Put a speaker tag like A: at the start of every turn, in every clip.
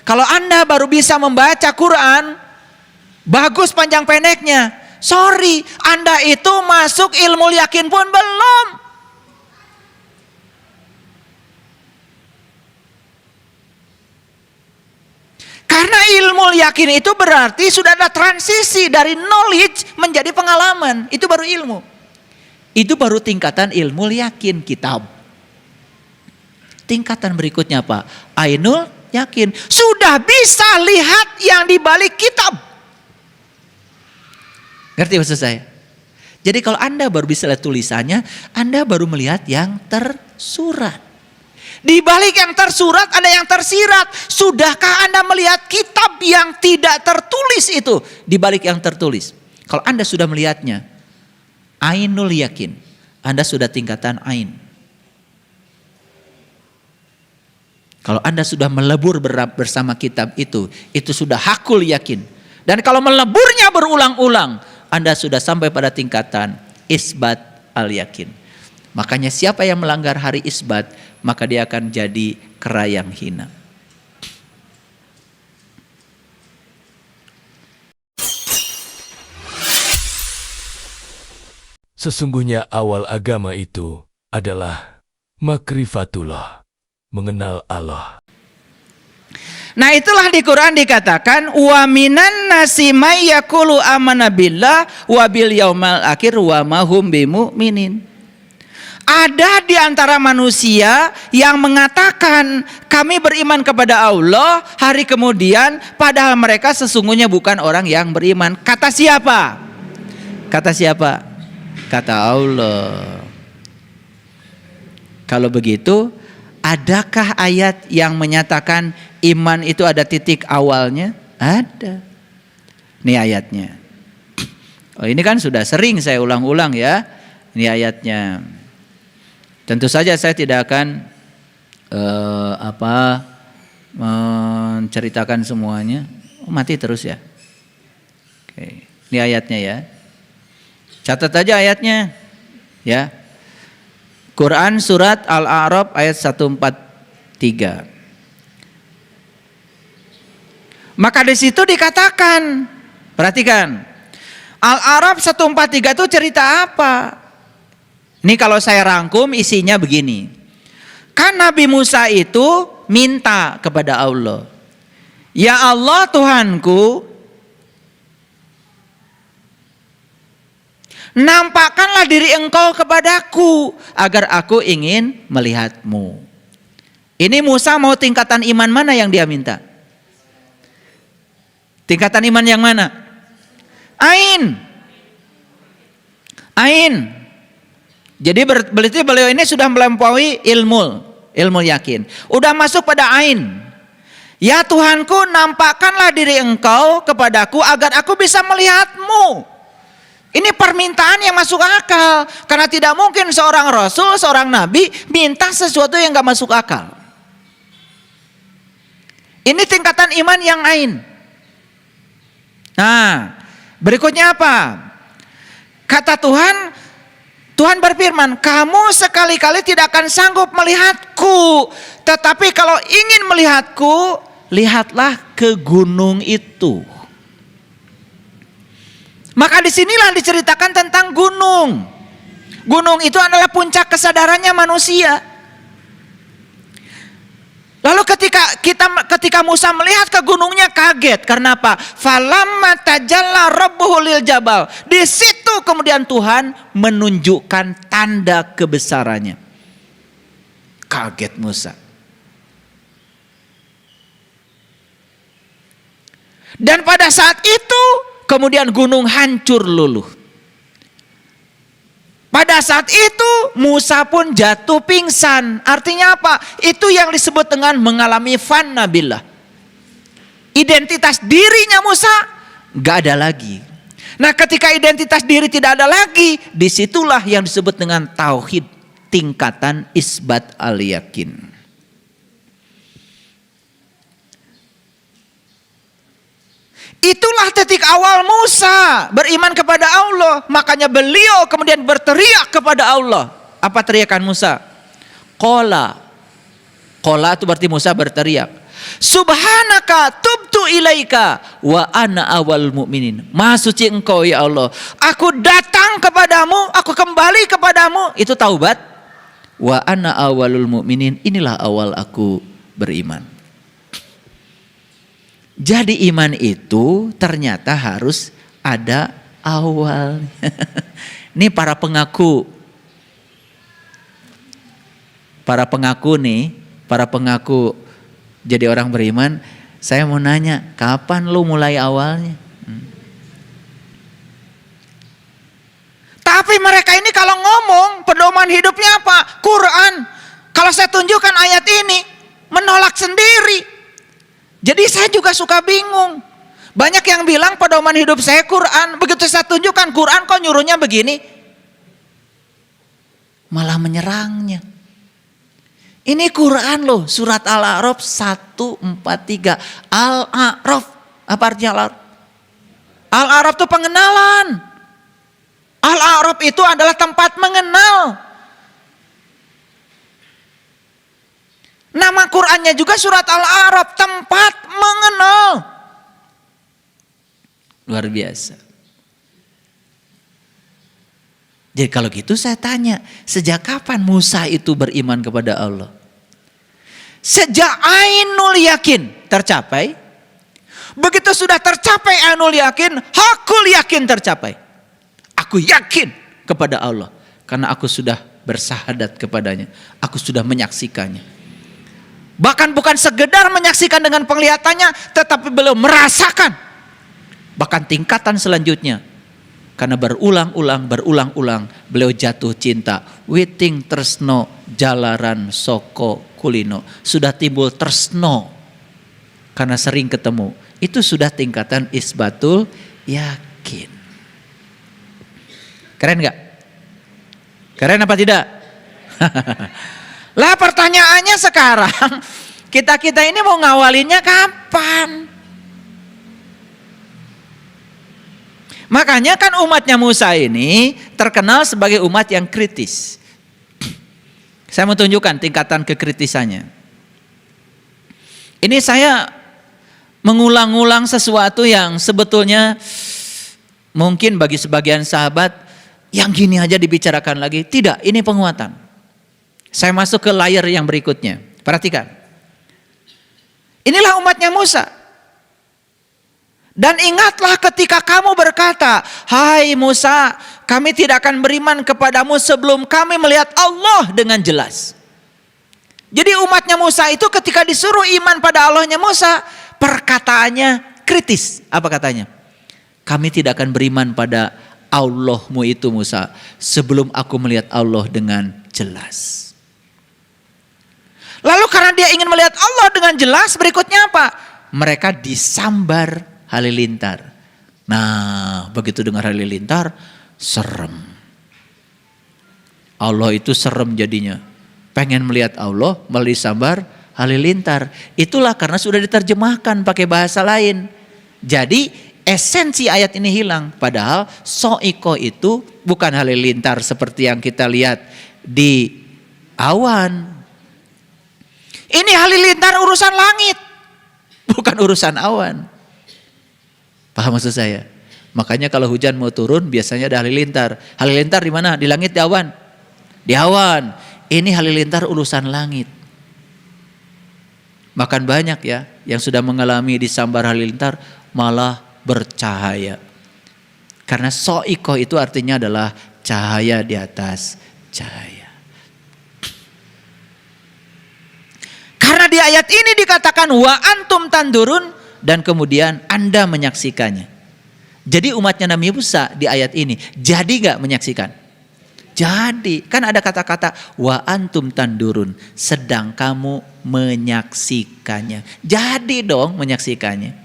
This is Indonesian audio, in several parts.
A: Kalau Anda baru bisa membaca Quran, bagus panjang pendeknya, sorry, Anda itu masuk ilmu yakin pun belum. Karena ilmu yakin itu berarti sudah ada transisi dari knowledge menjadi pengalaman. Itu baru ilmu. Itu baru tingkatan ilmu yakin, kitab. Tingkatan berikutnya apa? Ainul yakin. Sudah bisa lihat yang di balik kitab. Ngerti maksud saya? Jadi kalau Anda baru bisa lihat tulisannya, Anda baru melihat yang tersurat. Di balik yang tersurat ada yang tersirat. Sudahkah Anda melihat kitab yang tidak tertulis itu di balik yang tertulis? Kalau Anda sudah melihatnya, ainul yakin, Anda sudah tingkatan ain. Kalau Anda sudah melebur bersama kitab itu sudah hakul yakin. Dan kalau meleburnya berulang-ulang, Anda sudah sampai pada tingkatan isbat al yakin. Makanya siapa yang melanggar hari isbat, maka dia akan jadi kera yang hina.
B: Sesungguhnya awal agama itu adalah makrifatullah, mengenal Allah.
A: Nah itulah di Quran dikatakan wa minan nasi may yaqulu amanna billah wa bil yaumal akhir wa ma hum bimumin. Ada di antara manusia yang mengatakan kami beriman kepada Allah, hari kemudian padahal mereka sesungguhnya bukan orang yang beriman. Kata siapa? Kata siapa? Kata Allah. Kalau begitu, adakah ayat yang menyatakan iman itu ada titik awalnya? Ada. Ini ayatnya. Oh, ini kan sudah sering saya ulang-ulang ya. Ini ayatnya. Tentu saja saya tidak akan menceritakan semuanya. Oh, mati terus ya. Oke. Ini ayatnya ya. Catat aja ayatnya. Ya. Quran surat Al-A'raf ayat 143. Maka di situ dikatakan, perhatikan. Al-A'raf 143 itu cerita apa? Ini kalau saya rangkum isinya begini. Kan Nabi Musa itu minta kepada Allah. Ya Allah Tuhanku, nampakkanlah diri Engkau kepadaku agar aku ingin melihatmu. Ini Musa mau tingkatan iman mana yang dia minta? Tingkatan iman yang mana? Ain. Ain. Jadi berarti beliau ini sudah melampaui ilmu yakin. Udah masuk pada ain. Ya Tuhanku, nampakkanlah diri Engkau kepadaku agar aku bisa melihatmu. Ini permintaan yang masuk akal. Karena tidak mungkin seorang rasul, seorang nabi minta sesuatu yang gak masuk akal. Ini tingkatan iman yang ain. Nah, berikutnya apa? Kata Tuhan berfirman, kamu sekali-kali tidak akan sanggup melihatku. Tetapi kalau ingin melihatku, lihatlah ke gunung itu. Maka disinilah diceritakan tentang gunung. Gunung itu adalah puncak kesadarannya manusia. Lalu ketika Musa melihat ke gunungnya kaget. Karena apa? Falamma tajalla rabbuhu lil jabal. Di situ kemudian Tuhan menunjukkan tanda kebesarannya. Kaget Musa. Dan pada saat itu kemudian gunung hancur luluh. Pada saat itu Musa pun jatuh pingsan. Artinya apa? Itu yang disebut dengan mengalami fanna billah. Identitas dirinya Musa gak ada lagi. Nah ketika identitas diri tidak ada lagi, disitulah yang disebut dengan tauhid tingkatan isbat al yakin. Itulah titik awal Musa beriman kepada Allah. Makanya beliau kemudian berteriak kepada Allah. Apa teriakan Musa? Qala. Qala itu berarti Musa berteriak. Subhanaka tubtu ilaika wa ana awal mu'minin. Maha suci Engkau ya Allah. Aku datang kepadamu, aku kembali kepadamu. Itu taubat. Wa ana awalul mu'minin. Inilah awal aku beriman. Jadi iman itu ternyata harus ada awal. Ini para pengaku jadi orang beriman, saya mau nanya, kapan lu mulai awalnya? Tapi mereka ini kalau ngomong, pedoman hidupnya apa? Quran. Kalau saya tunjukkan ayat ini, menolak sendiri. Jadi saya juga suka bingung. Banyak yang bilang pedoman hidup saya Quran. Begitu saya tunjukkan Quran, kok nyuruhnya begini? Malah menyerangnya. Ini Quran loh, surat Al-A'raf 143. Al-A'raf, apa artinya Al-A'raf? Al-A'raf itu pengenalan. Al-A'raf itu adalah tempat mengenal. Nama Qurannya juga surat Al-A'raf, tempat mengenal. Luar biasa. Jadi kalau gitu saya tanya, sejak kapan Musa itu beriman kepada Allah? Sejak ainul yakin tercapai. Begitu sudah tercapai ainul yakin, hakul yakin tercapai. Aku yakin kepada Allah. Karena aku sudah bersahadat kepadanya. Aku sudah menyaksikannya. Bahkan bukan sekedar menyaksikan dengan penglihatannya, tetapi beliau merasakan. Bahkan tingkatan selanjutnya. Karena berulang-ulang beliau jatuh cinta. Witing tresno jalaran soko kulino. Sudah timbul tresno. Karena sering ketemu. Itu sudah tingkatan isbatul yakin. Keren gak? Keren apa tidak? Lah pertanyaannya sekarang. Kita ini mau ngawalinnya kapan? Makanya kan umatnya Musa ini terkenal sebagai umat yang kritis. Saya mau tunjukkan tingkatan kekritisannya. Ini saya mengulang-ulang sesuatu yang sebetulnya mungkin bagi sebagian sahabat yang gini aja dibicarakan lagi. Tidak, ini penguatan. Saya masuk ke layer yang berikutnya. Perhatikan. Inilah umatnya Musa. Dan ingatlah ketika kamu berkata, hai Musa, kami tidak akan beriman kepadamu sebelum kami melihat Allah dengan jelas. Jadi umatnya Musa itu ketika disuruh iman pada Allahnya Musa, perkataannya kritis. Apa katanya? Kami tidak akan beriman pada Allahmu itu Musa sebelum aku melihat Allah dengan jelas. Lalu karena dia ingin melihat Allah dengan jelas, berikutnya apa? Mereka disambar halilintar. Nah, begitu dengar halilintar, serem. Allah itu serem jadinya. Pengen melihat Allah melalui sambar halilintar. Itulah karena sudah diterjemahkan pakai bahasa lain. Jadi esensi ayat ini hilang. Padahal so'iko itu bukan halilintar seperti yang kita lihat di awan. Ini halilintar urusan langit, bukan urusan awan. Paham maksud saya? Makanya kalau hujan mau turun biasanya ada halilintar. Halilintar di mana? Di langit, di awan? Di awan. Ini halilintar urusan langit. Bahkan banyak ya yang sudah mengalami disambar halilintar malah bercahaya. Karena so'iko itu artinya adalah cahaya di atas cahaya. Karena di ayat ini dikatakan wa antum tandurun. Dan kemudian Anda menyaksikannya. Jadi umatnya Nabi Musa di ayat ini jadi gak menyaksikan? Jadi, kan ada kata-kata wa antum tandurun, sedang kamu menyaksikannya. Jadi dong menyaksikannya.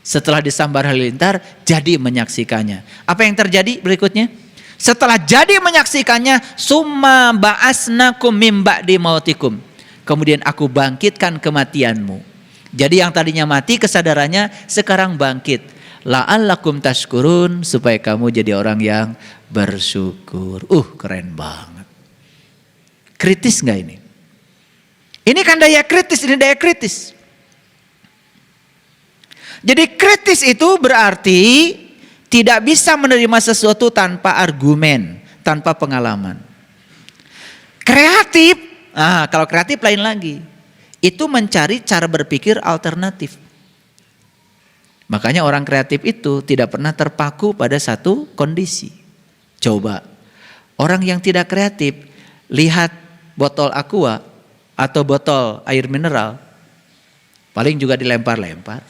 A: Setelah disambar halilintar, jadi menyaksikannya. Apa yang terjadi berikutnya? Setelah jadi menyaksikannya, summa ba'asnakum mim ba'di mautikum. Kemudian aku bangkitkan kematianmu. Jadi yang tadinya mati kesadarannya sekarang bangkit. La'allakum tashkurun, supaya kamu jadi orang yang bersyukur. Keren banget. Kritis gak ini? Ini kan daya kritis, ini daya kritis. Jadi kritis itu berarti tidak bisa menerima sesuatu tanpa argumen, tanpa pengalaman. Kreatif, kalau kreatif lain lagi. Itu mencari cara berpikir alternatif. Makanya orang kreatif itu tidak pernah terpaku pada satu kondisi. Coba, orang yang tidak kreatif, lihat botol aqua atau botol air mineral, paling juga dilempar-lempar.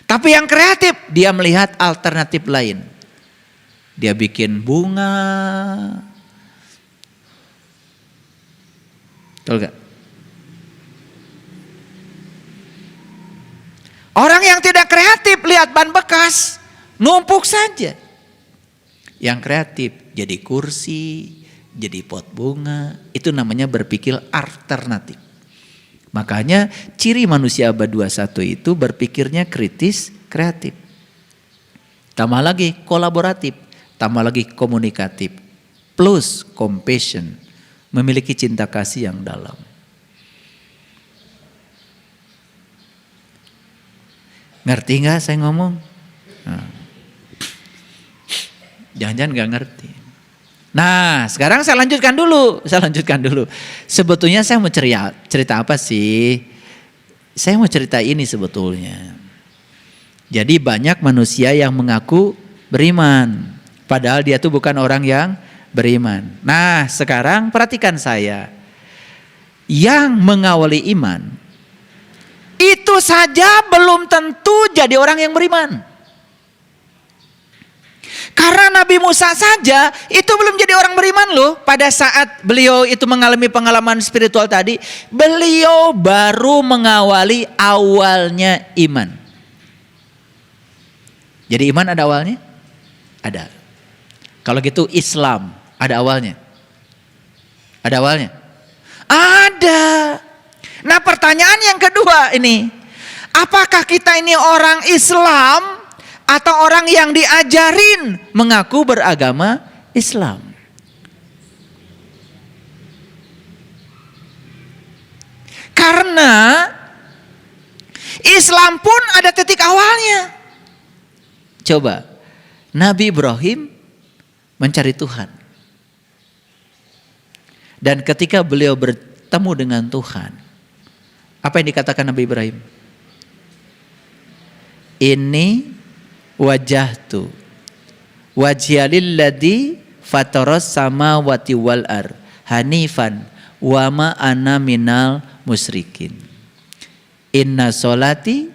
A: Tapi yang kreatif, dia melihat alternatif lain. Dia bikin bunga. Betul gak? Orang yang tidak kreatif lihat ban bekas, numpuk saja. Yang kreatif jadi kursi, jadi pot bunga, itu namanya berpikir alternatif. Makanya ciri manusia abad 21 itu berpikirnya kritis, kreatif. Tambah lagi kolaboratif, tambah lagi komunikatif, plus compassion, memiliki cinta kasih yang dalam. Ngerti nggak saya ngomong? Jangan-jangan nggak ngerti. Nah, sekarang saya lanjutkan dulu. Sebetulnya saya mau cerita apa sih? Saya mau cerita ini sebetulnya. Jadi banyak manusia yang mengaku beriman, padahal dia tuh bukan orang yang beriman. Nah, sekarang perhatikan saya. Yang mengawali iman itu saja belum tentu jadi orang yang beriman. Karena Nabi Musa saja itu belum jadi orang beriman loh. Pada saat beliau itu mengalami pengalaman spiritual tadi, beliau baru mengawali awalnya iman. Jadi iman ada awalnya? Ada. Kalau gitu Islam ada awalnya? Ada awalnya? Ada. Nah, pertanyaan yang kedua ini, apakah kita ini orang Islam atau orang yang diajarin mengaku beragama Islam? Karena Islam pun ada titik awalnya. Coba, Nabi Ibrahim mencari Tuhan. Dan ketika beliau bertemu dengan Tuhan, apa yang dikatakan Nabi Ibrahim? Ini wajahtu wajhialil ladzi fataras samawati wal ar hanifan wa ma ana minal musyrikin. Inna sholati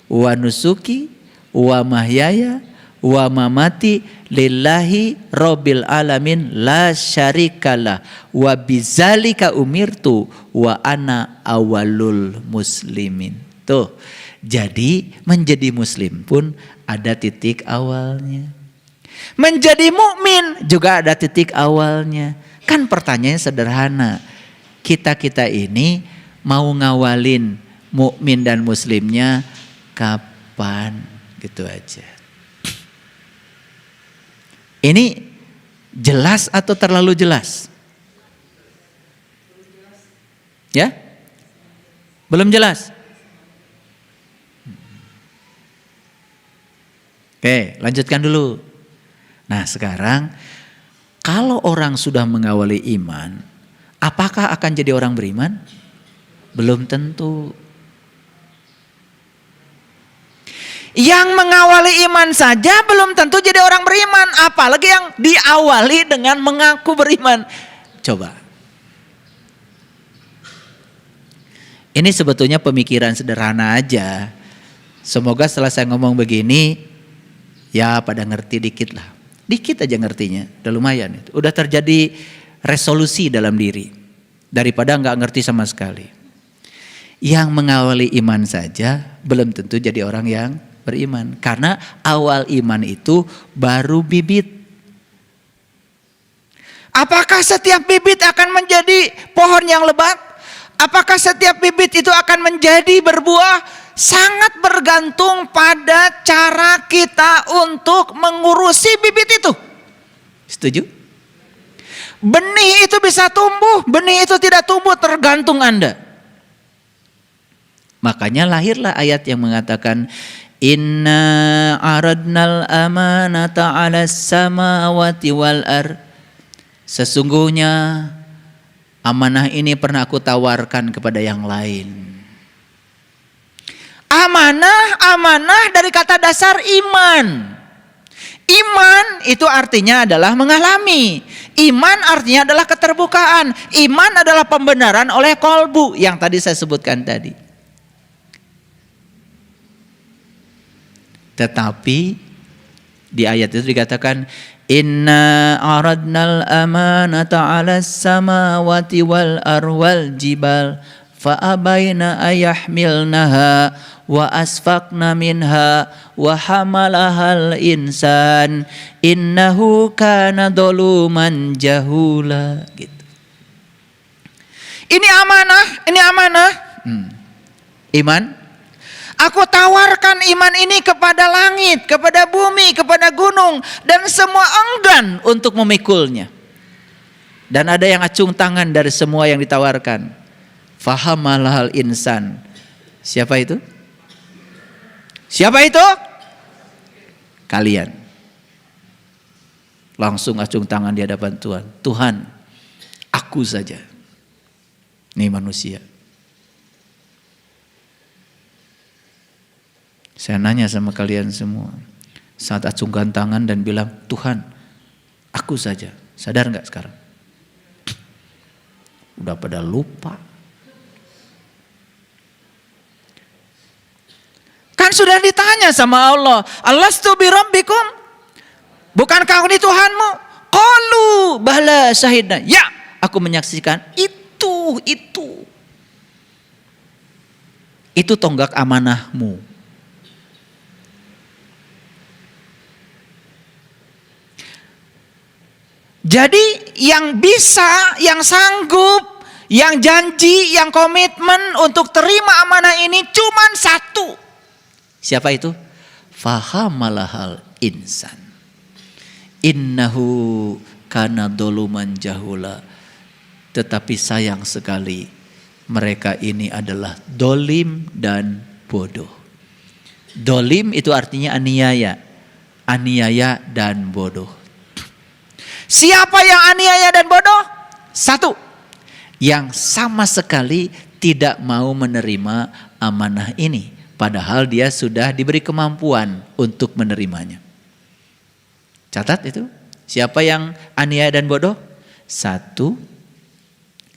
A: wa nusuki wa mahyaya wa mamati lillahi rabbil alamin la syarikalah wa bizalika umirtu wa ana awalul muslimin. Tuh, jadi menjadi muslim pun ada titik awalnya. Menjadi mukmin juga ada titik awalnya. Kan pertanyaannya sederhana. Kita ini mau ngawalin mukmin dan muslimnya kapan? Gitu aja. Ini jelas atau terlalu jelas? Ya? Belum jelas? Oke, lanjutkan dulu. Nah, sekarang kalau orang sudah mengawali iman, apakah akan jadi orang beriman? Belum tentu. Yang mengawali iman saja belum tentu jadi orang beriman, apalagi yang diawali dengan mengaku beriman. Coba. Ini sebetulnya pemikiran sederhana aja. Semoga setelah saya ngomong begini, ya pada ngerti dikit lah. Dikit aja ngertinya, udah lumayan. Udah terjadi resolusi dalam diri. Daripada nggak ngerti sama sekali. Yang mengawali iman saja belum tentu jadi orang yang beriman. Karena awal iman itu baru bibit. Apakah setiap bibit akan menjadi pohon yang lebat? Apakah setiap bibit itu akan menjadi berbuah? Sangat bergantung pada cara kita untuk mengurusi bibit itu. Setuju? Benih itu bisa tumbuh, benih itu tidak tumbuh, tergantung Anda. Makanya lahirlah ayat yang mengatakan Inna aradnal amanata 'alas samawati wal ard. Sesungguhnya amanah ini pernah aku tawarkan kepada yang lain. Amanah dari kata dasar iman. Iman itu artinya adalah mengalami. Iman artinya adalah keterbukaan. Iman adalah pembenaran oleh kolbu yang tadi saya sebutkan tadi. Tetapi di ayat itu dikatakan inna aradnal amanata 'alas samawati wal arwal jibal fa abaina ayahmilnaha wa asfaqna minha wa hamalahal insan innahu kana dzaluman jahula gitu. Ini amanah. Iman. Aku tawarkan iman ini kepada langit, kepada bumi, kepada gunung dan semua enggan untuk memikulnya. Dan ada yang acung tangan dari semua yang ditawarkan. Fahamalahal insan. Siapa itu? Siapa itu? Kalian. Langsung acung tangan di hadapan Tuhan. Tuhan, aku saja. Ini manusia. Saya nanya sama kalian semua. Saat acungkan tangan dan bilang, Tuhan, aku saja. Sadar gak sekarang? Udah pada lupa. Kan sudah ditanya sama Allah, Alastu bi rabbikum? Bukankah ini Tuhanmu? Qalu bala syahidna. Ya, aku menyaksikan itu. Itu tonggak amanahmu. Jadi yang bisa, yang sanggup, yang janji, yang komitmen untuk terima amanah ini cuman satu. Siapa itu? Fahamalahal insan. Innahu kana dzaluman jahula. Tetapi sayang sekali mereka ini adalah dolim dan bodoh. Dolim itu artinya aniaya. Aniaya dan bodoh. Siapa yang aniaya dan bodoh? Satu, yang sama sekali tidak mau menerima amanah ini. Padahal dia sudah diberi kemampuan untuk menerimanya. Catat itu. Siapa yang aniaya dan bodoh? Satu,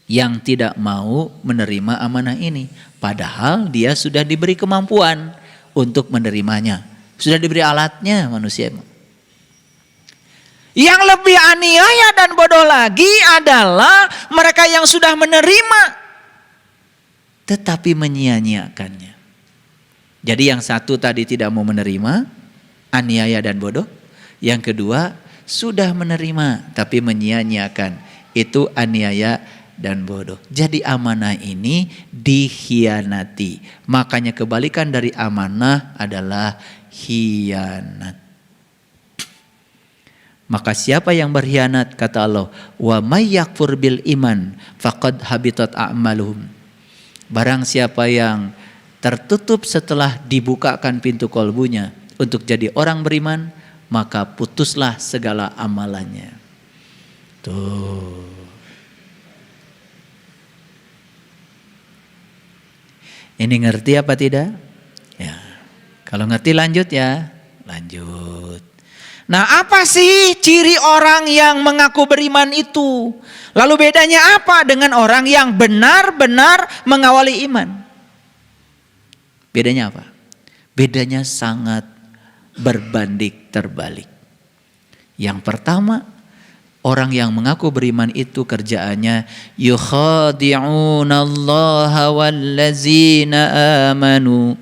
A: yang tidak mau menerima amanah ini. Padahal dia sudah diberi kemampuan untuk menerimanya. Sudah diberi alatnya manusia. Yang lebih aniaya dan bodoh lagi adalah mereka yang sudah menerima tetapi menyia-nyiakannya. Jadi yang satu tadi tidak mau menerima, aniaya dan bodoh. Yang kedua sudah menerima tapi menyia-nyiakan, itu aniaya dan bodoh. Jadi amanah ini dikhianati. Makanya kebalikan dari amanah adalah khianat. Maka siapa yang berkhianat, kata Allah, wa may yakfur bil iman faqad habitat a'maluhum. Barang siapa yang tertutup setelah dibukakan pintu kolbunya untuk jadi orang beriman, maka putuslah segala amalannya. Tuh. Ini ngerti apa tidak? Ya. Kalau ngerti lanjut ya, lanjut. Nah, apa sih ciri orang yang mengaku beriman itu? Lalu bedanya apa dengan orang yang benar-benar mengawali iman? Bedanya apa? Bedanya sangat berbanding terbalik. Yang pertama, orang yang mengaku beriman itu kerjaannya yukhadi'unallaha wallazina amanu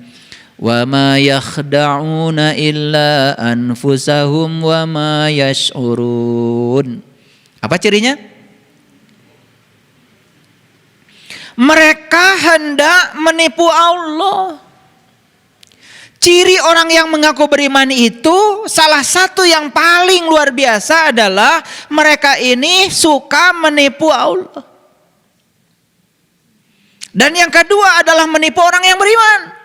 A: wa ma yakhda'una illa anfusahum wa ma yash'urun. Apa cirinya? Mereka hendak menipu Allah. Ciri orang yang mengaku beriman itu salah satu yang paling luar biasa adalah mereka ini suka menipu Allah. Dan yang kedua adalah menipu orang yang beriman.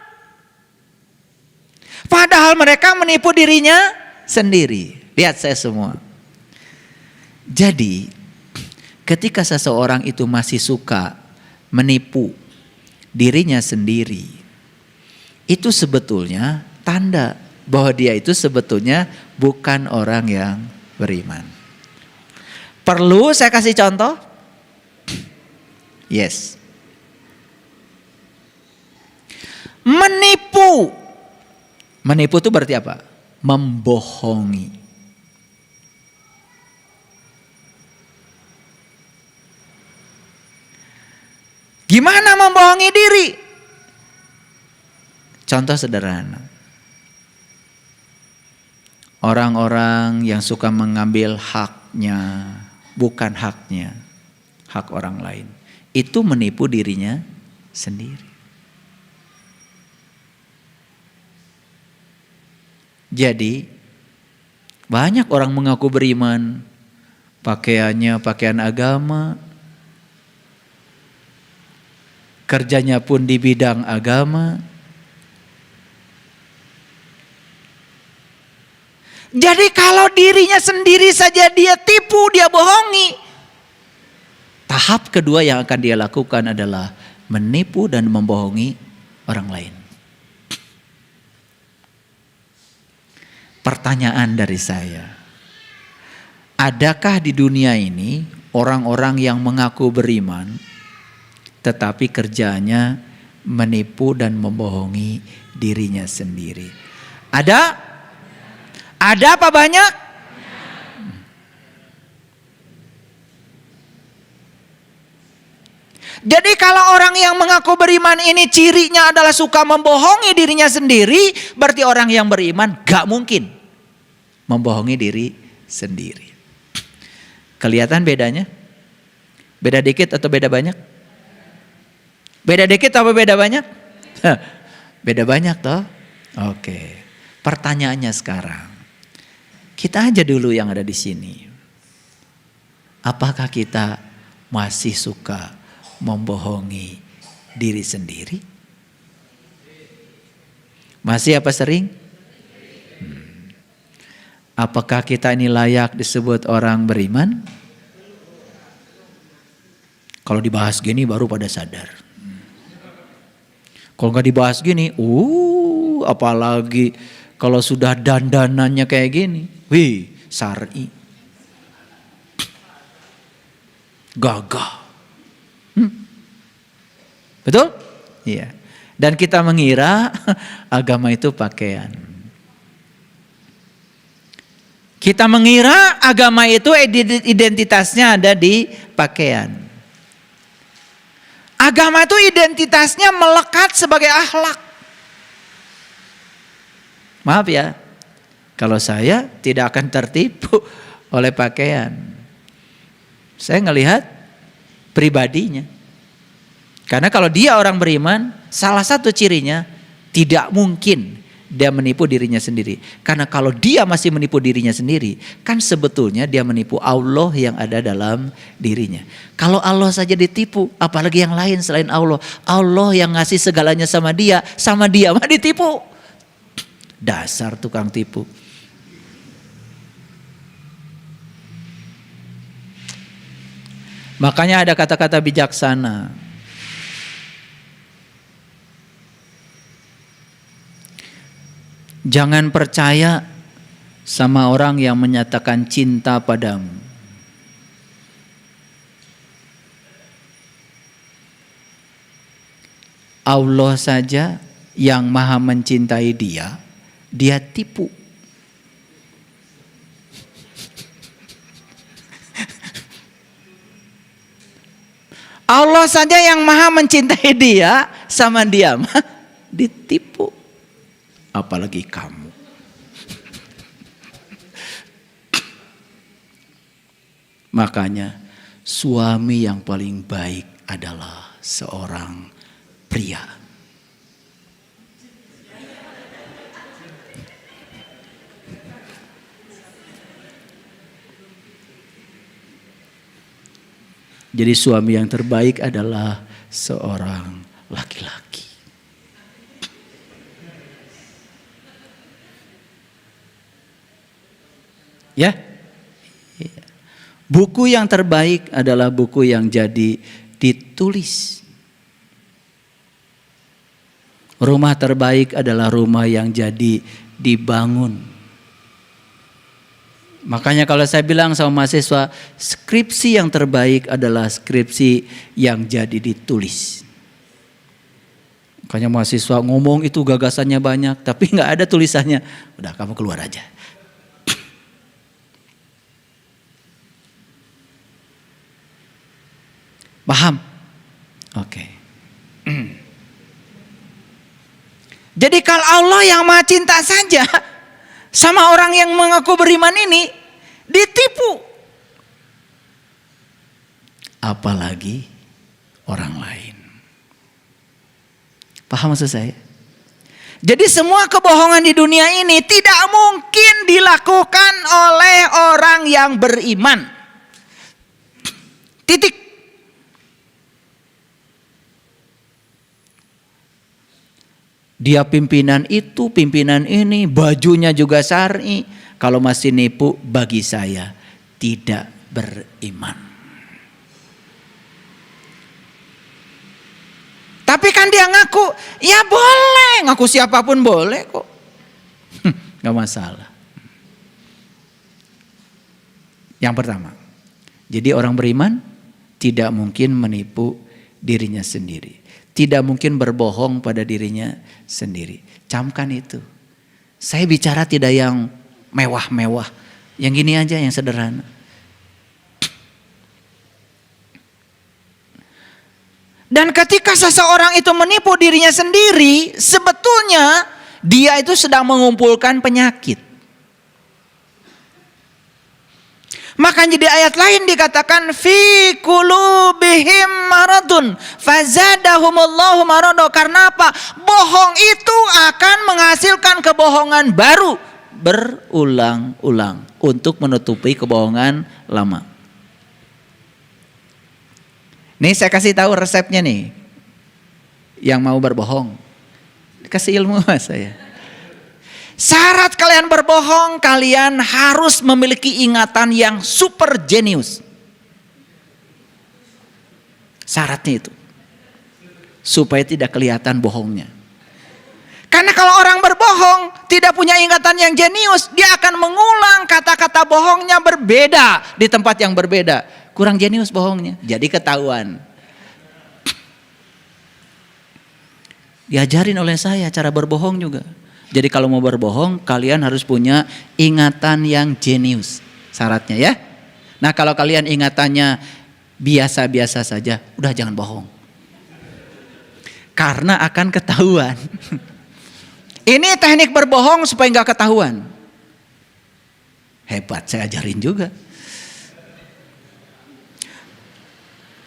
A: Padahal Padahal mereka menipu dirinya sendiri. Lihat saya semua. Jadi ketika seseorang itu masih suka menipu dirinya sendiri, itu sebetulnya tanda bahwa dia itu sebetulnya bukan orang yang beriman. Perlu saya kasih contoh? Yes. Menipu. Menipu itu berarti apa? Membohongi. Gimana membohongi diri? Contoh sederhana. Orang-orang yang suka mengambil haknya, bukan haknya, hak orang lain. Itu menipu dirinya sendiri. Jadi banyak orang mengaku beriman, pakaiannya pakaian agama, kerjanya pun di bidang agama. Jadi kalau dirinya sendiri saja dia tipu, dia bohongi, tahap kedua yang akan dia lakukan adalah menipu dan membohongi orang lain. Pertanyaan dari saya, adakah di dunia ini orang-orang yang mengaku beriman tetapi kerjanya menipu dan membohongi dirinya sendiri? Ada? Ada apa banyak? Jadi kalau orang yang mengaku beriman ini cirinya adalah suka membohongi dirinya sendiri, berarti orang yang beriman gak mungkin membohongi diri sendiri. Kelihatan bedanya? Beda dikit atau beda banyak? Beda dikit atau beda banyak? Beda banyak toh? Oke. Pertanyaannya sekarang, kita aja dulu yang ada di sini. Apakah kita masih suka membohongi diri sendiri? Masih apa sering? Apakah kita ini layak disebut orang beriman? Kalau dibahas gini baru pada sadar. Kalau nggak dibahas gini, apalagi kalau sudah dandanannya kayak gini, wih, syar'i, gagah. Betul? Iya. Dan kita mengira agama itu pakaian. Kita mengira agama itu identitasnya ada di pakaian. Agama itu identitasnya melekat sebagai akhlak. Maaf ya, kalau saya tidak akan tertipu oleh pakaian. Saya ngelihat pribadinya. Karena kalau dia orang beriman, salah satu cirinya tidak mungkin dia menipu dirinya sendiri. Karena kalau dia masih menipu dirinya sendiri, kan sebetulnya dia menipu Allah yang ada dalam dirinya. Kalau Allah saja ditipu, apalagi yang lain selain Allah. Allah yang ngasih segalanya sama dia mah ditipu. Dasar tukang tipu. Makanya ada kata-kata bijaksana. Jangan percaya sama orang yang menyatakan cinta padamu. Allah saja yang maha mencintai dia, dia tipu. Allah saja yang maha mencintai dia, sama dia mah ditipu. Apalagi kamu. Makanya suami yang paling baik adalah seorang pria. Jadi suami yang terbaik adalah seorang laki-laki. Ya. Buku yang terbaik adalah buku yang jadi ditulis. Rumah terbaik adalah rumah yang jadi dibangun. Makanya kalau saya bilang sama mahasiswa, skripsi yang terbaik adalah skripsi yang jadi ditulis. Makanya mahasiswa ngomong itu gagasannya banyak, tapi nggak ada tulisannya. Udah kamu keluar aja. Paham? Oke. Jadi kalau Allah yang maha cinta saja sama orang yang mengaku beriman ini ditipu, apalagi orang lain. Paham maksud saya? Jadi semua kebohongan di dunia ini tidak mungkin dilakukan oleh orang yang beriman. Titik. Dia pimpinan itu, pimpinan ini, bajunya juga syar'i. Kalau masih nipu, bagi saya tidak beriman. Tapi kan dia ngaku, ya boleh, ngaku siapapun boleh kok. Gak masalah. Yang pertama, jadi orang beriman tidak mungkin menipu dirinya sendiri. Tidak mungkin berbohong pada dirinya sendiri. Camkan itu. Saya bicara tidak yang mewah-mewah. Yang gini aja, yang sederhana. Dan ketika seseorang itu menipu dirinya sendiri, sebetulnya dia itu sedang mengumpulkan penyakit. Maka di ayat lain dikatakan fi qulubihim maradun fazadahumullahu marado. Karena apa? Bohong itu akan menghasilkan kebohongan baru berulang-ulang untuk menutupi kebohongan lama. Nih saya kasih tahu resepnya nih. Yang mau berbohong, kasih ilmu saya. Syarat kalian berbohong, kalian harus memiliki ingatan yang super jenius. Syaratnya itu. Supaya tidak kelihatan bohongnya. Karena kalau orang berbohong, tidak punya ingatan yang jenius, dia akan mengulang kata-kata bohongnya berbeda di tempat yang berbeda. Kurang jenius bohongnya, jadi ketahuan. Diajarin oleh saya cara berbohong juga. Jadi kalau mau berbohong, kalian harus punya ingatan yang jenius. Syaratnya ya. Nah kalau kalian ingatannya biasa-biasa saja, udah jangan bohong. Karena akan ketahuan. Ini teknik berbohong supaya nggak ketahuan. Hebat, saya ajarin juga.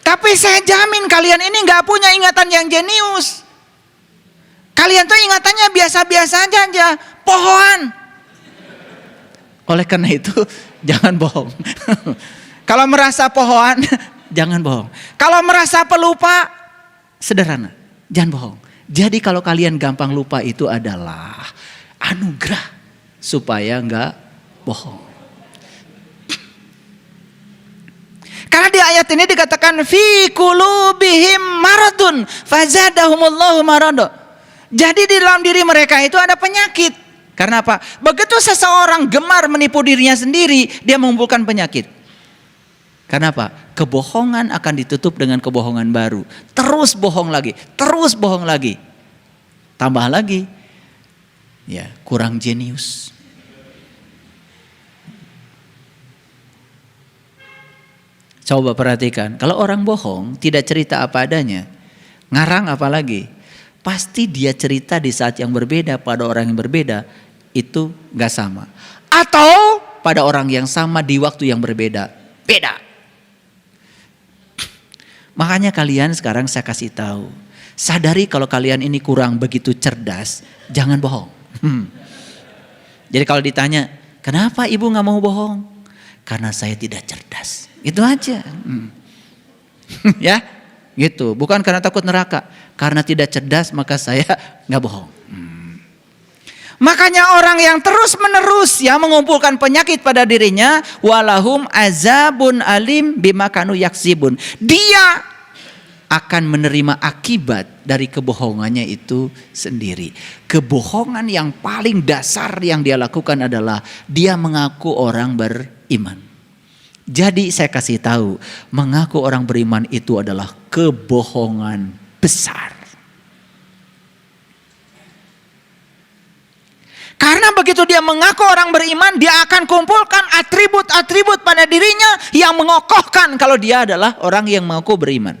A: Tapi saya jamin kalian ini nggak punya ingatan yang jenius. Kalian tuh ingatannya biasa-biasa aja, pohoan. Oleh karena itu jangan bohong. Kalau merasa pohoan, jangan bohong. Kalau merasa pelupa, sederhana, jangan bohong. Jadi kalau kalian gampang lupa itu adalah anugerah supaya nggak bohong. Karena di ayat ini dikatakan fi qulubihim maradun fazadahumullahu marado. Jadi di dalam diri mereka itu ada penyakit. Karena apa? Begitu seseorang gemar menipu dirinya sendiri, dia mengumpulkan penyakit. Karena apa? Kebohongan akan ditutup dengan kebohongan baru. Terus bohong lagi, terus bohong lagi. Tambah lagi, ya kurang jenius. Coba perhatikan, kalau orang bohong tidak cerita apa adanya, ngarang apa lagi? Pasti dia cerita di saat yang berbeda pada orang yang berbeda itu gak sama. Atau pada orang yang sama di waktu yang berbeda. Beda. Makanya kalian sekarang saya kasih tahu. Sadari kalau kalian ini kurang begitu cerdas. Jangan bohong. Jadi kalau ditanya, kenapa ibu gak mau bohong? Karena saya tidak cerdas. Itu aja. Ya, gitu. Bukan karena takut neraka. Karena tidak cerdas maka saya nggak bohong. Makanya orang yang terus-menerus ya mengumpulkan penyakit pada dirinya, walahum azabun alim bima kanu yaksibun. Dia akan menerima akibat dari kebohongannya itu sendiri. Kebohongan yang paling dasar yang dia lakukan adalah dia mengaku orang beriman. Jadi saya kasih tahu, mengaku orang beriman itu adalah kebohongan besar. Karena begitu dia mengaku orang beriman, dia akan kumpulkan atribut-atribut pada dirinya yang mengokohkan kalau dia adalah orang yang mengaku beriman.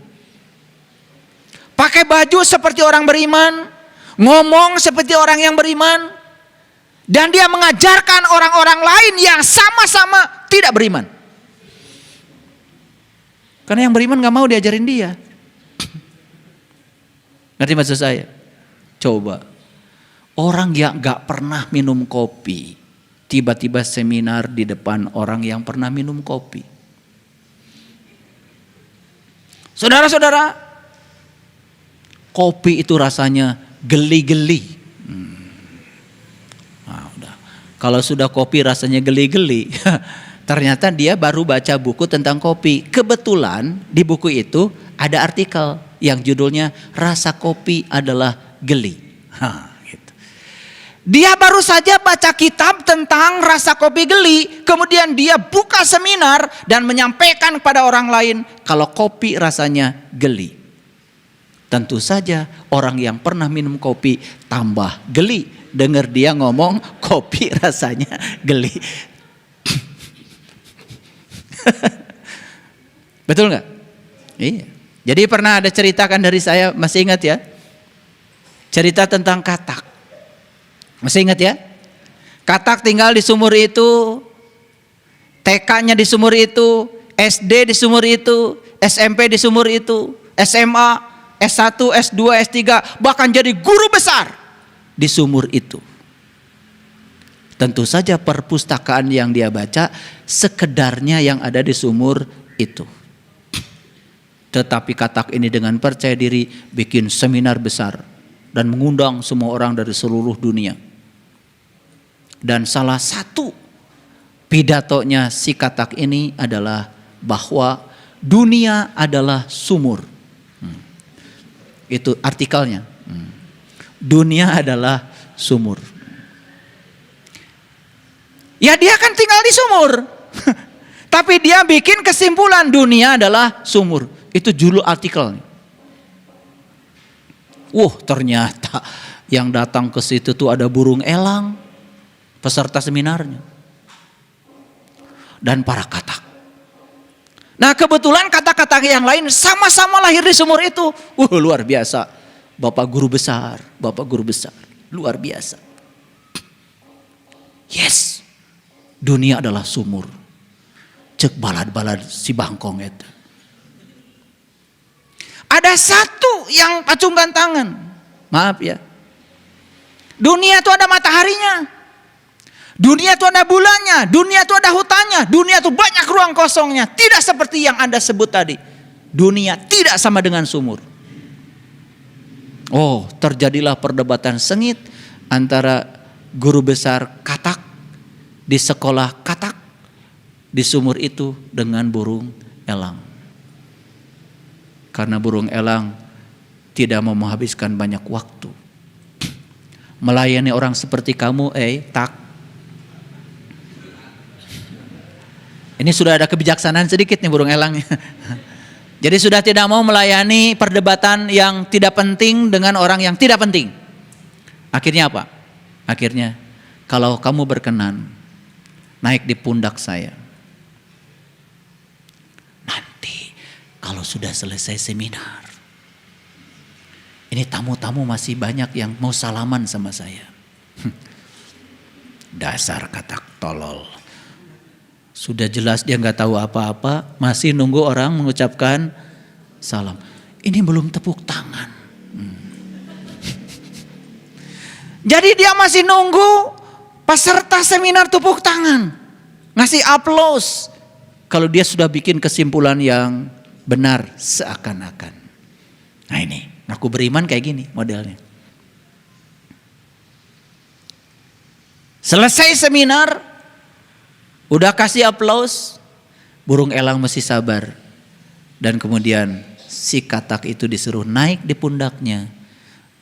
A: Pakai baju seperti orang beriman, ngomong seperti orang yang beriman, dan dia mengajarkan orang-orang lain yang sama-sama tidak beriman. Karena yang beriman gak mau diajarin dia. Ngerti maksud saya? Coba. Orang yang gak pernah minum kopi, tiba-tiba seminar di depan orang yang pernah minum kopi. Saudara-saudara, kopi itu rasanya geli-geli. Nah, udah. Kalau sudah kopi rasanya geli-geli, ternyata dia baru baca buku tentang kopi. Kebetulan di buku itu ada artikel yang judulnya Rasa Kopi Adalah Geli. Dia baru saja baca kitab tentang rasa kopi geli, kemudian dia buka seminar dan menyampaikan kepada orang lain kalau kopi rasanya geli. Tentu saja orang yang pernah minum kopi tambah geli dengar dia ngomong kopi rasanya geli. Betul nggak? Iya. Jadi pernah ada ceritakan dari saya, masih ingat ya? Cerita tentang katak. Masih ingat ya? Katak tinggal di sumur itu, TK-nya di sumur itu, SD di sumur itu, SMP di sumur itu, SMA, S1, S2, S3, bahkan jadi guru besar di sumur itu. Tentu saja perpustakaan yang dia baca sekedarnya yang ada di sumur itu. Tetapi katak ini dengan percaya diri bikin seminar besar dan mengundang semua orang dari seluruh dunia. Dan salah satu pidatonya si katak ini adalah bahwa dunia adalah sumur. Itu artikelnya. Dunia adalah sumur. Ya dia kan tinggal di sumur. Tapi dia bikin kesimpulan dunia adalah sumur. Itu judul artikelnya. Ternyata yang datang ke situ tuh ada burung elang. Peserta seminarnya. Dan para katak. Nah kebetulan katak-katak yang lain sama-sama lahir di sumur itu. Luar biasa. Bapak guru besar. Luar biasa. Yes. Dunia adalah sumur. Cek balad-balad si bangkong itu. Ada satu yang acungkan tangan. Maaf ya. Dunia itu ada mataharinya. Dunia itu ada bulannya, dunia itu ada hutannya, dunia itu banyak ruang kosongnya. Tidak seperti yang Anda sebut tadi. Dunia tidak sama dengan sumur. Terjadilah perdebatan sengit antara guru besar katak di sekolah katak di sumur itu dengan burung elang. Karena burung elang tidak mau menghabiskan banyak waktu. Melayani orang seperti kamu, tak. Ini sudah ada kebijaksanaan sedikit nih burung elangnya. Jadi sudah tidak mau melayani perdebatan yang tidak penting dengan orang yang tidak penting. Akhirnya apa? Akhirnya kalau kamu berkenan naik di pundak saya. Nanti kalau sudah selesai seminar. Ini tamu-tamu masih banyak yang mau salaman sama saya. Dasar katak tolol. Sudah jelas dia nggak tahu apa-apa, masih nunggu orang mengucapkan salam. Ini belum tepuk tangan. Jadi dia masih nunggu peserta seminar tepuk tangan, ngasih aplaus. Kalau dia sudah bikin kesimpulan yang benar seakan-akan. Nah ini, aku beriman kayak gini modelnya. Selesai seminar, udah kasih aplaus, burung elang masih sabar. Dan kemudian si katak itu disuruh naik di pundaknya.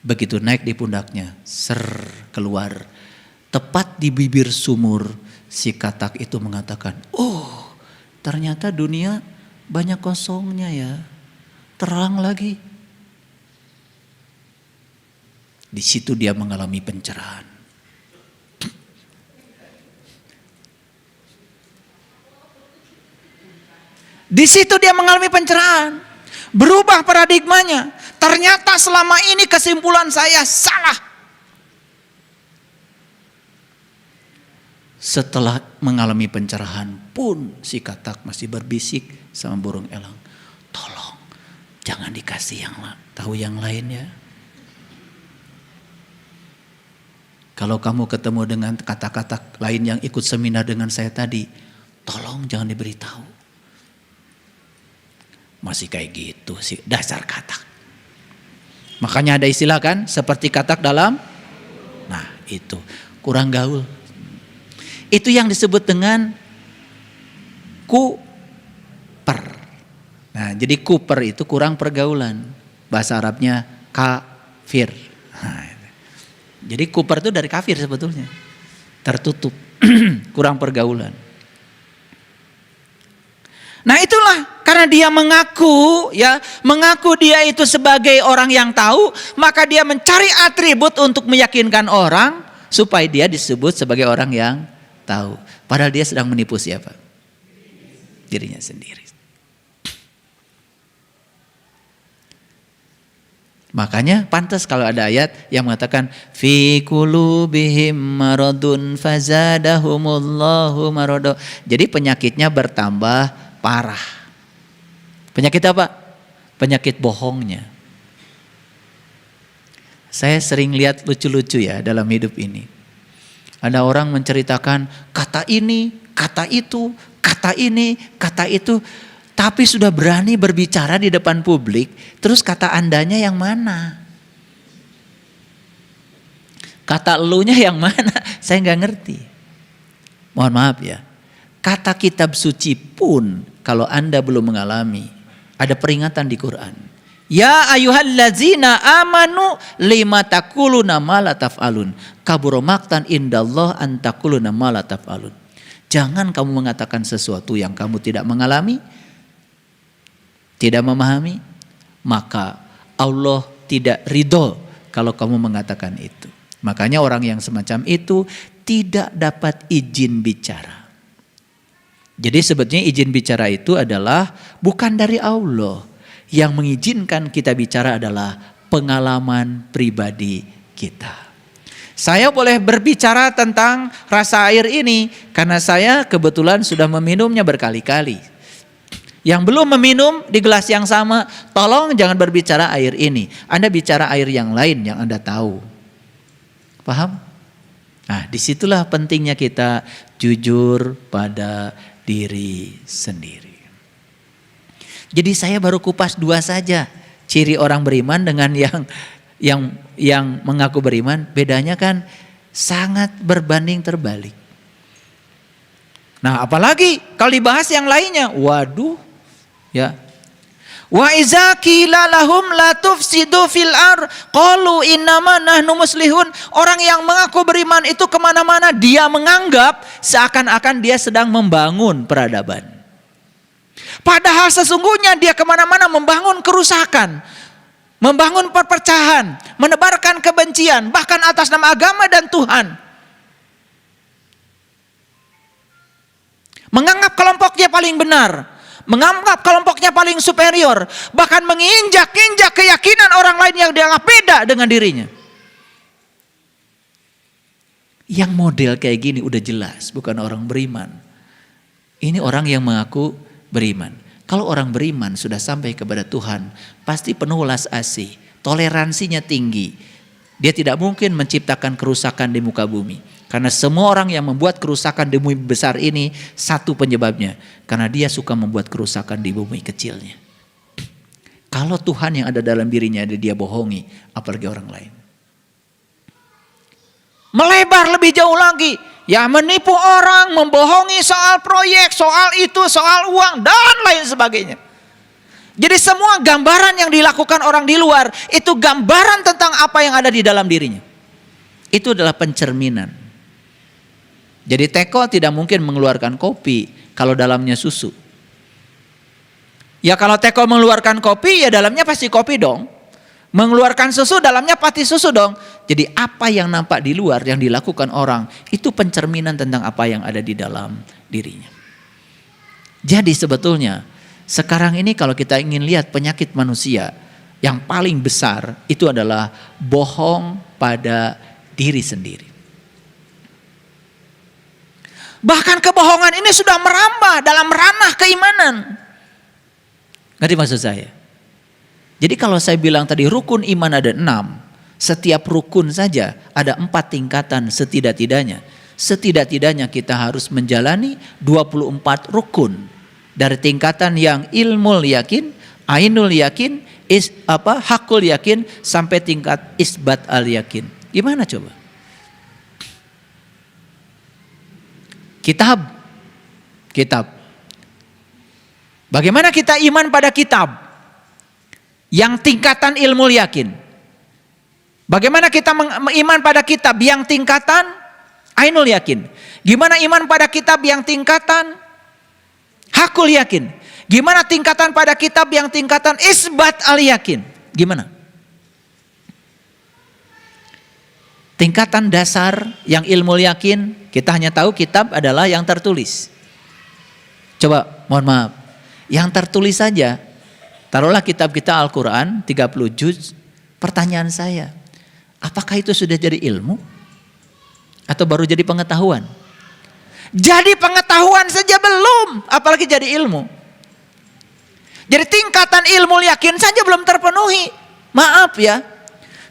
A: Begitu naik di pundaknya, keluar. Tepat di bibir sumur, si katak itu mengatakan, oh ternyata dunia banyak kosongnya ya, terang lagi. Di situ dia mengalami pencerahan. Di situ dia mengalami pencerahan. Berubah paradigmanya. Ternyata selama ini kesimpulan saya salah. Setelah mengalami pencerahan pun si katak masih berbisik sama burung elang. Tolong jangan dikasih yang tahu yang lain ya. Kalau kamu ketemu dengan kata-kata lain yang ikut seminar dengan saya tadi, tolong jangan diberitahu. Masih kayak gitu sih, dasar katak. Makanya ada istilah kan, seperti katak dalam, nah itu, kurang gaul. Itu yang disebut dengan kuper. Nah jadi kuper itu kurang pergaulan. Bahasa Arabnya kafir. Nah, jadi kuper itu dari kafir sebetulnya. Tertutup, kurang pergaulan. Nah itulah karena dia mengaku dia itu sebagai orang yang tahu, maka dia mencari atribut untuk meyakinkan orang supaya dia disebut sebagai orang yang tahu. Padahal dia sedang menipu siapa? Dirinya sendiri. Makanya pantas kalau ada ayat yang mengatakan fi qulubihim maradun fazadahumullahu marada. Jadi penyakitnya bertambah parah. Penyakit apa? Penyakit bohongnya. Saya sering lihat lucu-lucu ya dalam hidup ini. Ada orang menceritakan kata ini, kata itu, kata ini, kata itu. Tapi sudah berani berbicara di depan publik. Terus kata andanya yang mana? Kata elunya yang mana? Saya nggak ngerti. Mohon maaf ya. Kata kitab suci pun kalau Anda belum mengalami, ada peringatan di Quran. Ya ayyuhallazina amanu lima taquluna ma la taf'alun. Kabura maqtan indallah an taquluna ma la taf'alun. Jangan kamu mengatakan sesuatu yang kamu tidak mengalami, tidak memahami, maka Allah tidak ridho kalau kamu mengatakan itu. Makanya orang yang semacam itu tidak dapat izin bicara. Jadi sebetulnya izin bicara itu adalah bukan dari Allah. Yang mengizinkan kita bicara adalah pengalaman pribadi kita. Saya boleh berbicara tentang rasa air ini karena saya kebetulan sudah meminumnya berkali-kali. Yang belum meminum di gelas yang sama, tolong jangan berbicara air ini. Anda bicara air yang lain yang Anda tahu. Paham? Nah, disitulah pentingnya kita jujur pada diri sendiri. Jadi saya baru kupas dua saja ciri orang beriman dengan yang mengaku beriman. Bedanya kan sangat berbanding terbalik. Nah, apalagi kalau dibahas yang lainnya, waduh, ya. Wa iza qila lahum la tufsidu fil ar qalu innama nahnu muslihun. Orang yang mengaku beriman itu kemana-mana dia menganggap seakan-akan dia sedang membangun peradaban. Padahal sesungguhnya dia kemana-mana membangun kerusakan, membangun perpecahan, menebarkan kebencian bahkan atas nama agama dan Tuhan. Menganggap kelompoknya paling benar, menganggap kelompoknya paling superior, bahkan menginjak-injak keyakinan orang lain yang dianggap beda dengan dirinya. Yang model kayak gini udah jelas bukan orang beriman. Ini orang yang mengaku beriman. Kalau orang beriman sudah sampai kepada Tuhan, pasti penuh welas asih, toleransinya tinggi. Dia tidak mungkin menciptakan kerusakan di muka bumi. Karena semua orang yang membuat kerusakan di bumi besar ini satu penyebabnya. Karena dia suka membuat kerusakan di bumi kecilnya. Kalau Tuhan yang ada dalam dirinya ada dia bohongi, apalagi orang lain. Melebar lebih jauh lagi. Ya menipu orang, membohongi soal proyek, soal itu, soal uang, dan lain sebagainya. Jadi semua gambaran yang dilakukan orang di luar, itu gambaran tentang apa yang ada di dalam dirinya. Itu adalah pencerminan. Jadi teko tidak mungkin mengeluarkan kopi kalau dalamnya susu. Ya kalau teko mengeluarkan kopi, ya dalamnya pasti kopi dong. Mengeluarkan susu, dalamnya pasti susu dong. Jadi apa yang nampak di luar yang dilakukan orang, itu pencerminan tentang apa yang ada di dalam dirinya. Jadi sebetulnya sekarang ini kalau kita ingin lihat penyakit manusia yang paling besar, itu adalah bohong pada diri sendiri. Bahkan kebohongan ini sudah merambah dalam ranah keimanan. Ngerti maksud saya? Jadi kalau saya bilang tadi rukun iman ada 6, setiap rukun saja ada 4 tingkatan setidak-tidaknya. Setidak-tidaknya kita harus menjalani 24 rukun. Dari tingkatan yang ilmul yakin, ainul yakin, hakul yakin, sampai tingkat isbat al yakin. Gimana coba? Kitab. Bagaimana kita iman pada kitab? Yang tingkatan ilmu yakin. Bagaimana kita iman pada kitab yang tingkatan ainul yakin? Gimana iman pada kitab yang tingkatan hakul yakin? Gimana tingkatan pada kitab yang tingkatan isbat al yakin? Gimana? Tingkatan dasar yang ilmu yakin, kita hanya tahu kitab adalah yang tertulis. Coba, mohon maaf, yang tertulis saja. Taruhlah kitab kita Al-Quran 30 juz. Pertanyaan saya, apakah itu sudah jadi ilmu? Atau baru jadi pengetahuan? Jadi pengetahuan saja belum, apalagi jadi ilmu. Jadi tingkatan ilmu yakin saja belum terpenuhi. Maaf ya,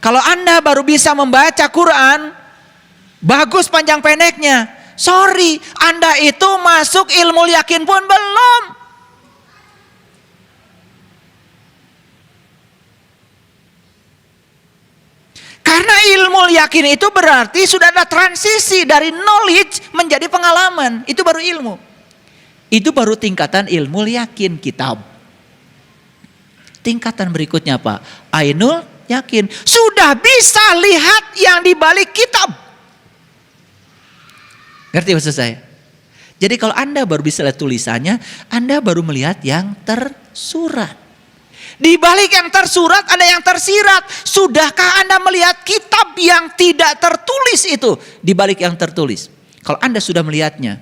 A: kalau Anda baru bisa membaca Quran, bagus panjang pendeknya, sorry, Anda itu masuk ilmu yakin pun belum. Karena ilmu yakin itu berarti sudah ada transisi dari knowledge menjadi pengalaman. Itu baru ilmu. Itu baru tingkatan ilmu yakin kitab. Tingkatan berikutnya apa? Ainul yakin. Sudah bisa lihat yang di balik kitab. Ngerti maksud saya? Jadi kalau Anda baru bisa lihat tulisannya, Anda baru melihat yang tersurat. Di balik yang tersurat ada yang tersirat. Sudahkah Anda melihat kitab yang tidak tertulis itu di balik yang tertulis? Kalau Anda sudah melihatnya,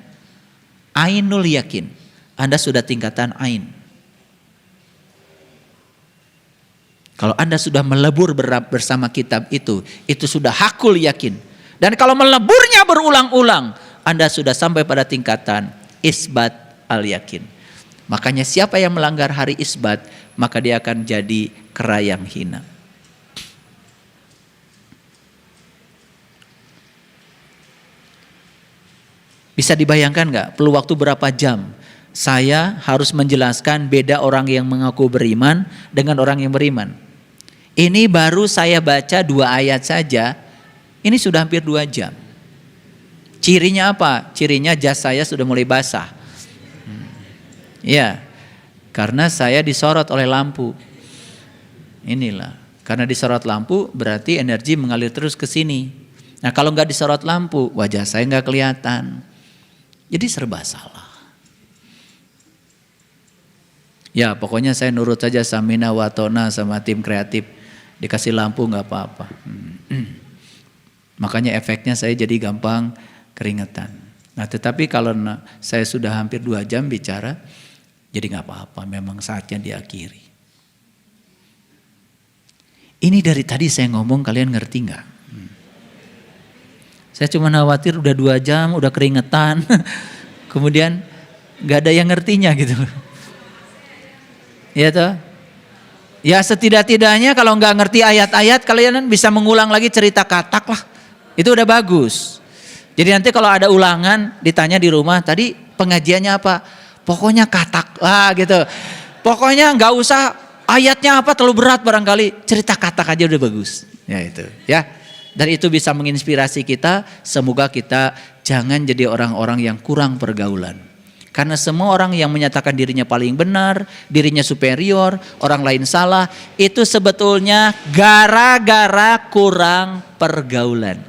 A: ainul yakin, Anda sudah tingkatan ain. Kalau Anda sudah melebur bersama kitab itu sudah hakul yakin. Dan kalau meleburnya berulang-ulang, Anda sudah sampai pada tingkatan isbat al yakin. Makanya siapa yang melanggar hari isbat, maka dia akan jadi kera yang hina. Bisa dibayangkan gak? Perlu waktu berapa jam saya harus menjelaskan beda orang yang mengaku beriman dengan orang yang beriman. Ini baru saya baca 2 ayat saja, ini sudah hampir 2 jam. Cirinya apa? Cirinya jas saya sudah mulai basah. Ya, karena saya disorot oleh lampu. Inilah, karena disorot lampu berarti energi mengalir terus ke sini. Nah kalau nggak disorot lampu, wajah saya nggak kelihatan. Jadi serba salah. Ya pokoknya saya nurut saja Samina Watona sama tim kreatif. Dikasih lampu nggak apa-apa. Makanya efeknya saya jadi gampang keringetan. Nah tetapi kalau saya sudah hampir 2 jam bicara, jadi gak apa-apa, memang saatnya diakhiri. Ini dari tadi saya ngomong, kalian ngerti gak? Saya cuma khawatir udah 2 jam, udah keringetan. Kemudian gak ada yang ngertinya gitu. Ya toh? Ya setidak-tidaknya kalau gak ngerti ayat-ayat, kalian bisa mengulang lagi cerita katak lah. Itu udah bagus. Jadi nanti kalau ada ulangan, ditanya di rumah, tadi pengajiannya apa? Pokoknya katak lah gitu. Pokoknya nggak usah ayatnya apa terlalu berat barangkali. Cerita katak aja udah bagus. Ya itu ya. Dan itu bisa menginspirasi kita. Semoga kita jangan jadi orang-orang yang kurang pergaulan. Karena semua orang yang menyatakan dirinya paling benar, dirinya superior, orang lain salah, itu sebetulnya gara-gara kurang pergaulan.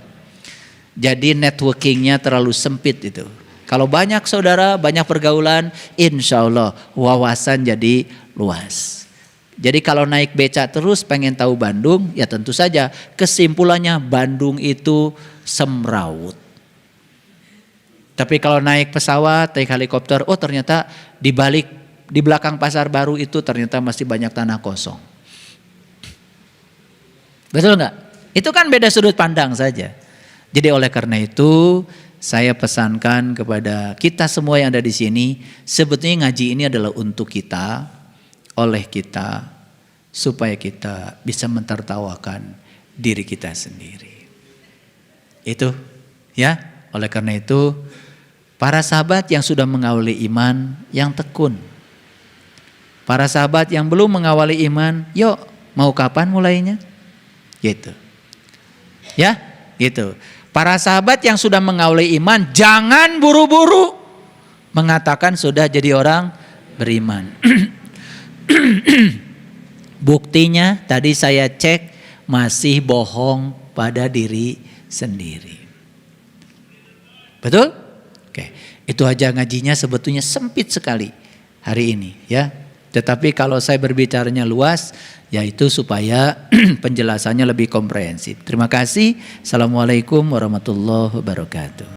A: Jadi networkingnya terlalu sempit itu. Kalau banyak saudara, banyak pergaulan, insya Allah wawasan jadi luas. Jadi kalau naik beca terus pengen tahu Bandung, ya tentu saja kesimpulannya Bandung itu semrawut. Tapi kalau naik pesawat, naik helikopter, oh ternyata di belakang pasar baru itu ternyata masih banyak tanah kosong. Betul nggak? Itu kan beda sudut pandang saja. Jadi oleh karena itu saya pesankan kepada kita semua yang ada di sini, sebetulnya ngaji ini adalah untuk kita, oleh kita, supaya kita bisa mentertawakan diri kita sendiri. Itu ya, oleh karena itu para sahabat yang sudah mengawali iman yang tekun. Para sahabat yang belum mengawali iman, yuk mau kapan mulainya? Gitu. Ya, gitu. Para sahabat yang sudah mengawali iman, jangan buru-buru mengatakan sudah jadi orang beriman. Buktinya tadi saya cek masih bohong pada diri sendiri. Betul? Oke, itu aja ngajinya sebetulnya sempit sekali hari ini ya. Tetapi kalau saya berbicaranya luas, yaitu supaya penjelasannya lebih komprehensif. Terima kasih. Assalamualaikum warahmatullahi wabarakatuh.